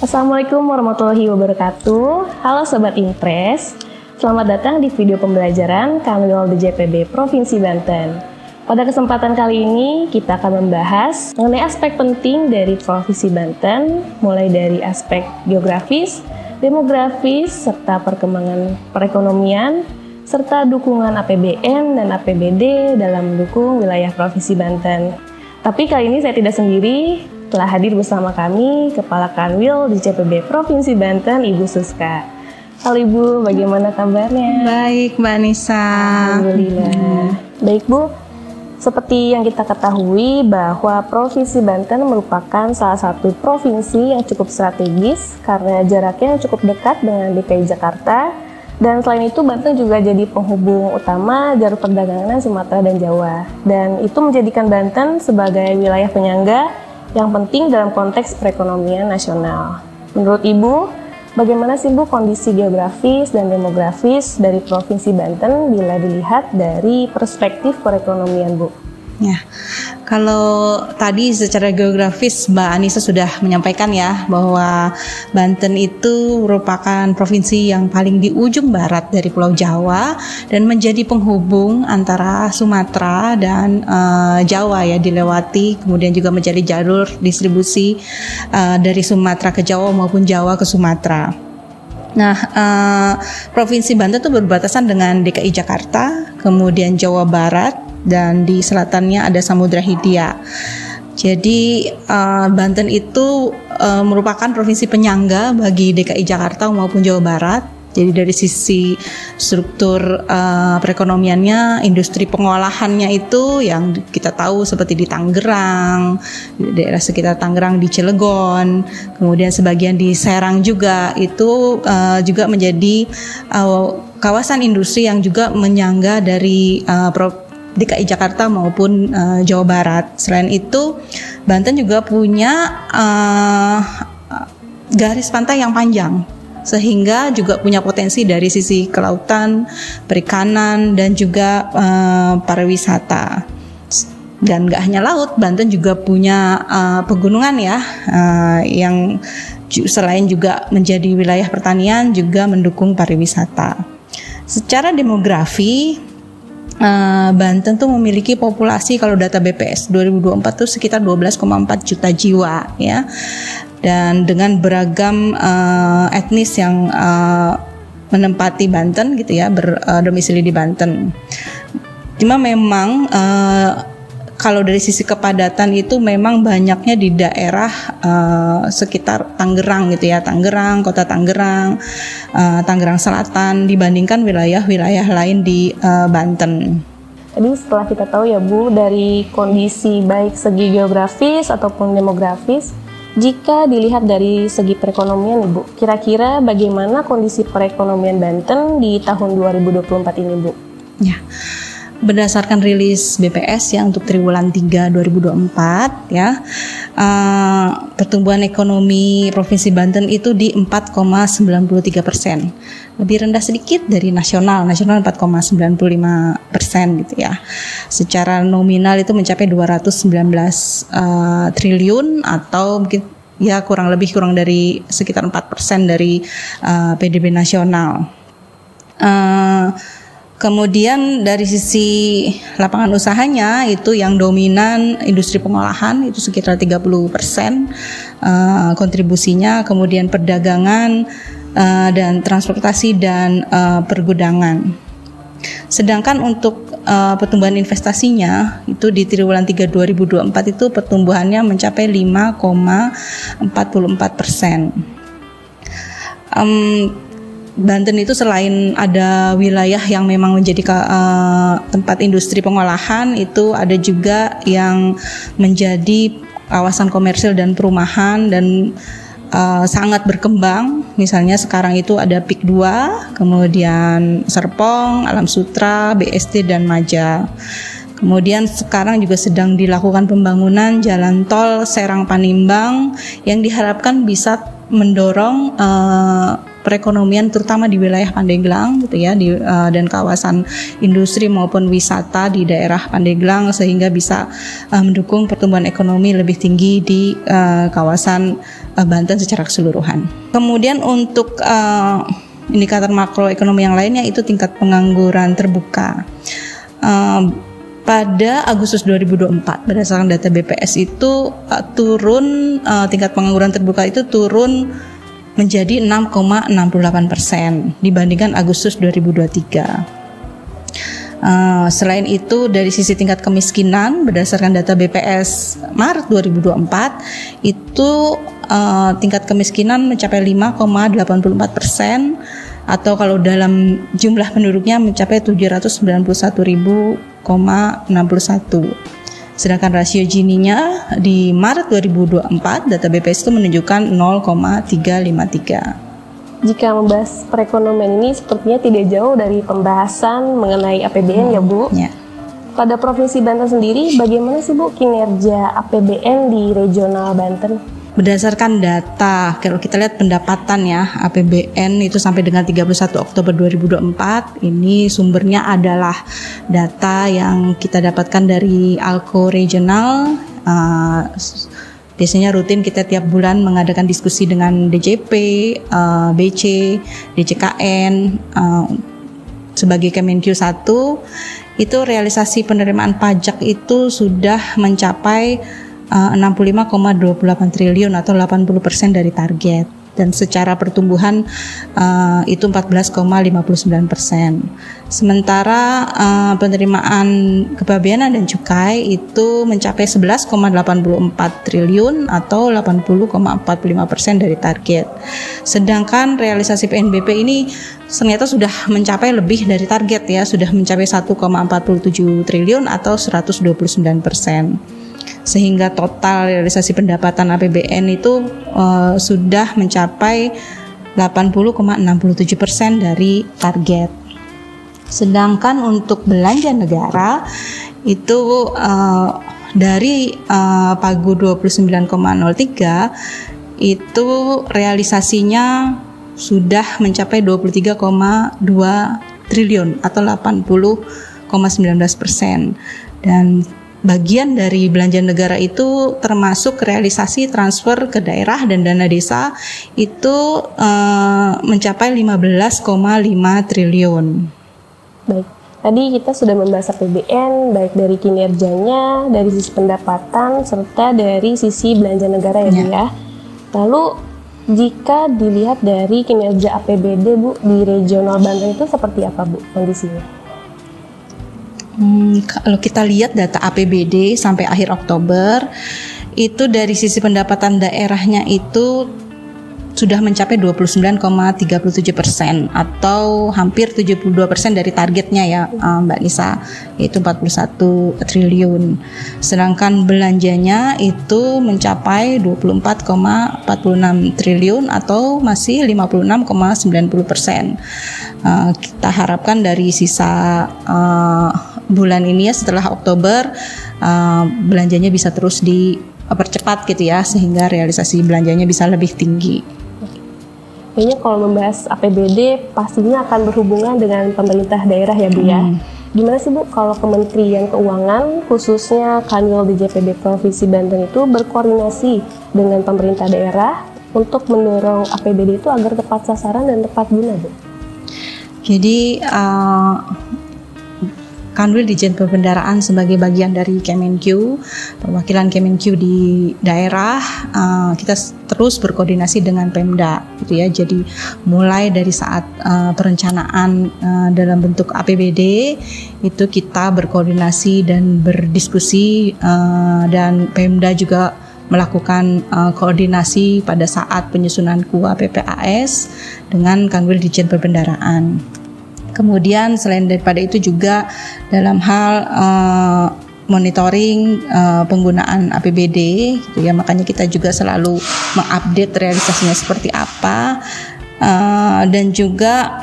Assalamualaikum warahmatullahi wabarakatuh. Halo Sobat Impres, selamat datang di video pembelajaran Kanwil DJPB Provinsi Banten. Pada kesempatan kali ini kita akan membahas mengenai aspek penting dari Provinsi Banten, mulai dari aspek geografis, demografis, serta perkembangan perekonomian, serta dukungan APBN dan APBD dalam mendukung wilayah Provinsi Banten. Tapi kali ini saya tidak sendiri, telah hadir bersama kami Kepala Kanwil DJPB Provinsi Banten, Ibu Suska. Halo Ibu, bagaimana kabarnya? Baik Mbak Nisa. Alhamdulillah. Baik Bu, seperti yang kita ketahui bahwa Provinsi Banten merupakan salah satu provinsi yang cukup strategis karena jaraknya cukup dekat dengan DKI Jakarta. Dan selain itu Banten juga jadi penghubung utama jalur perdagangan Sumatera dan Jawa. Dan itu menjadikan Banten sebagai wilayah penyangga yang penting dalam konteks perekonomian nasional. Menurut Ibu, bagaimana sih Bu kondisi geografis dan demografis dari Provinsi Banten bila dilihat dari perspektif perekonomian Bu? Ya, kalau tadi secara geografis Mbak Anissa sudah menyampaikan ya bahwa Banten itu merupakan provinsi yang paling di ujung barat dari Pulau Jawa dan menjadi penghubung antara Sumatera dan Jawa ya, dilewati, kemudian juga menjadi jalur distribusi dari Sumatera ke Jawa maupun Jawa ke Sumatera. Nah, Provinsi Banten itu berbatasan dengan DKI Jakarta, kemudian Jawa Barat, dan di selatannya ada Samudra Hindia. Jadi Banten itu merupakan provinsi penyangga bagi DKI Jakarta maupun Jawa Barat. Jadi dari sisi struktur perekonomiannya, industri pengolahannya itu yang kita tahu seperti di Tangerang, di daerah sekitar Tangerang, di Cilegon, kemudian sebagian di Serang juga, itu juga menjadi kawasan industri yang juga menyangga dari DKI Jakarta maupun Jawa Barat. Selain itu, Banten juga punya garis pantai yang panjang, sehingga juga punya potensi dari sisi kelautan, perikanan, dan juga pariwisata. Dan gak hanya laut, Banten juga punya pegunungan ya, yang selain juga menjadi wilayah pertanian, juga mendukung pariwisata. Secara demografi, Banten tuh memiliki populasi, kalau data BPS 2024 tuh sekitar 12,4 juta jiwa ya, dan dengan beragam etnis yang menempati Banten gitu ya, berdomisili di Banten. Cuma memang kalau dari sisi kepadatan itu memang banyaknya di daerah sekitar Tangerang gitu ya, Tangerang, kota Tangerang, Tangerang Selatan dibandingkan wilayah-wilayah lain di Banten. Tadi setelah kita tahu ya Bu, dari kondisi baik segi geografis ataupun demografis, jika dilihat dari segi perekonomian Ibu, kira-kira bagaimana kondisi perekonomian Banten di tahun 2024 ini Bu? Ya. Berdasarkan rilis BPS ya untuk triwulan 3 2024 ya, pertumbuhan ekonomi Provinsi Banten itu di 4,93%, lebih rendah sedikit dari nasional 4,95% gitu ya. Secara nominal itu mencapai 219 triliun atau mungkin ya kurang dari sekitar 4% dari PDB nasional. Kemudian dari sisi lapangan usahanya itu yang dominan industri pengolahan itu sekitar 30% kontribusinya, kemudian perdagangan dan transportasi dan pergudangan. Sedangkan untuk pertumbuhan investasinya itu di triwulan 3 2024 itu pertumbuhannya mencapai 5,44%. Banten itu selain ada wilayah yang memang menjadi tempat industri pengolahan, itu ada juga yang menjadi kawasan komersil dan perumahan dan sangat berkembang. Misalnya sekarang itu ada PIK 2, kemudian Serpong, Alam Sutra, BSD, dan Maja. Kemudian sekarang juga sedang dilakukan pembangunan jalan tol Serang Panimbang yang diharapkan bisa mendorong perekonomian terutama di wilayah Pandeglang gitu ya, dan kawasan industri maupun wisata di daerah Pandeglang, sehingga bisa mendukung pertumbuhan ekonomi lebih tinggi di kawasan Banten secara keseluruhan. Kemudian untuk indikator makroekonomi yang lainnya itu tingkat pengangguran terbuka. Pada Agustus 2024 berdasarkan data BPS itu turun, tingkat pengangguran terbuka itu turun menjadi 6,68% dibandingkan Agustus 2023. Selain itu dari sisi tingkat kemiskinan berdasarkan data BPS Maret 2024 itu tingkat kemiskinan mencapai 5,84% atau kalau dalam jumlah penduduknya mencapai 791.061. Sedangkan rasio Gini-nya di Maret 2024 data BPS itu menunjukkan 0,353. Jika membahas perekonomian ini sepertinya tidak jauh dari pembahasan mengenai APBN ya Bu. Ya. Pada Provinsi Banten sendiri bagaimana sih Bu kinerja APBN di regional Banten? Berdasarkan data, kalau kita lihat pendapatan ya APBN itu sampai dengan 31 Oktober 2024, ini sumbernya adalah data yang kita dapatkan dari ALKO Regional. Biasanya rutin kita tiap bulan mengadakan diskusi dengan DJP, BC, DJKN, sebagai Kemenq 1, itu realisasi penerimaan pajak itu sudah mencapai 65,28 triliun atau 80% dari target. Dan secara pertumbuhan itu 14,59%. Sementara penerimaan kepabeanan dan cukai itu mencapai 11,84 triliun atau 80,45% dari target. Sedangkan realisasi PNBP ini ternyata sudah mencapai lebih dari target ya, sudah mencapai 1,47 triliun atau 129%. Sehingga total realisasi pendapatan APBN itu sudah mencapai 80,67% dari target. Sedangkan untuk belanja negara itu dari Pagu 29,03 itu realisasinya sudah mencapai 23,2 triliun atau 80,19%. Dan bagian dari belanja negara itu termasuk realisasi transfer ke daerah dan dana desa itu mencapai 15,5 triliun. Baik, tadi kita sudah membahas APBN baik dari kinerjanya, dari sisi pendapatan, serta dari sisi belanja negara ya Bu ya. Lalu jika dilihat dari kinerja APBD Bu di regional Banten itu seperti apa Bu kondisinya? Kalau kita lihat data APBD sampai akhir Oktober itu dari sisi pendapatan daerahnya itu sudah mencapai 29,37% atau hampir 72% dari targetnya ya Mbak Nisa, yaitu 41 triliun. Sedangkan belanjanya itu mencapai 24,46 triliun atau masih 56,90%. Kita harapkan dari sisa bulan ini ya setelah Oktober belanjanya bisa terus dipercepat gitu ya, sehingga realisasi belanjanya bisa lebih tinggi. Kayaknya kalau membahas APBD pastinya akan berhubungan dengan pemerintah daerah ya Bu ya. Gimana sih Bu kalau Kementerian Keuangan khususnya Kanwil DJPB Provinsi Banten itu berkoordinasi dengan pemerintah daerah untuk mendorong APBD itu agar tepat sasaran dan tepat guna Bu? Jadi Kanwil Ditjen Perbendaharaan sebagai bagian dari Kemenq, perwakilan Kemenq di daerah, kita terus berkoordinasi dengan Pemda, gitu ya. Jadi mulai dari saat perencanaan dalam bentuk APBD itu kita berkoordinasi dan berdiskusi, dan Pemda juga melakukan koordinasi pada saat penyusunan KUA PPAS dengan Kanwil Ditjen Perbendaharaan. Kemudian selain daripada itu juga dalam hal monitoring penggunaan APBD gitu ya, makanya kita juga selalu mengupdate realisasinya seperti apa, dan juga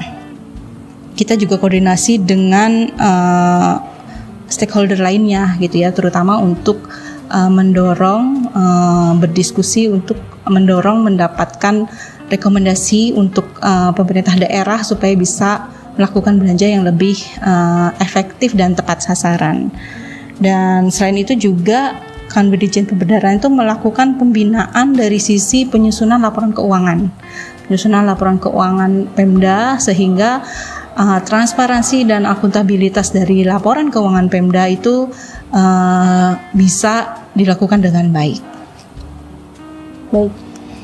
kita juga koordinasi dengan stakeholder lainnya gitu ya, terutama untuk mendorong berdiskusi untuk mendorong mendapatkan rekomendasi untuk pemerintah daerah supaya bisa melakukan belanja yang lebih efektif dan tepat sasaran. Dan selain itu juga Kanwil Ditjen Pembenaran itu melakukan pembinaan dari sisi penyusunan laporan keuangan. Penyusunan laporan keuangan Pemda sehingga transparansi dan akuntabilitas dari laporan keuangan Pemda itu bisa dilakukan dengan baik. Baik,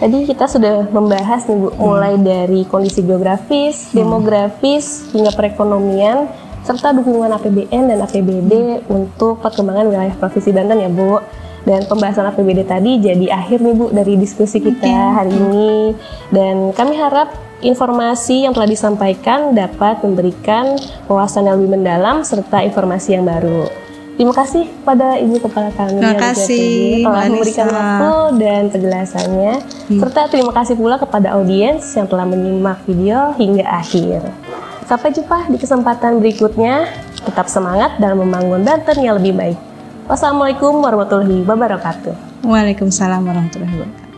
tadi kita sudah membahas nih Bu, mulai dari kondisi geografis, demografis, hingga perekonomian, serta dukungan APBN dan APBD untuk perkembangan wilayah Provinsi Banten ya Bu. Dan pembahasan APBD tadi jadi akhir nih Bu dari diskusi kita hari ini. Dan kami harap informasi yang telah disampaikan dapat memberikan wawasan yang lebih mendalam serta informasi yang baru. Terima kasih pada Ibu Kepala Kanwil telah memberikan waktu dan penjelasannya. Serta terima kasih pula kepada audiens yang telah menyimak video hingga akhir. Sampai jumpa di kesempatan berikutnya. Tetap semangat dalam membangun Banten yang lebih baik. Wassalamualaikum warahmatullahi wabarakatuh. Waalaikumsalam warahmatullahi wabarakatuh.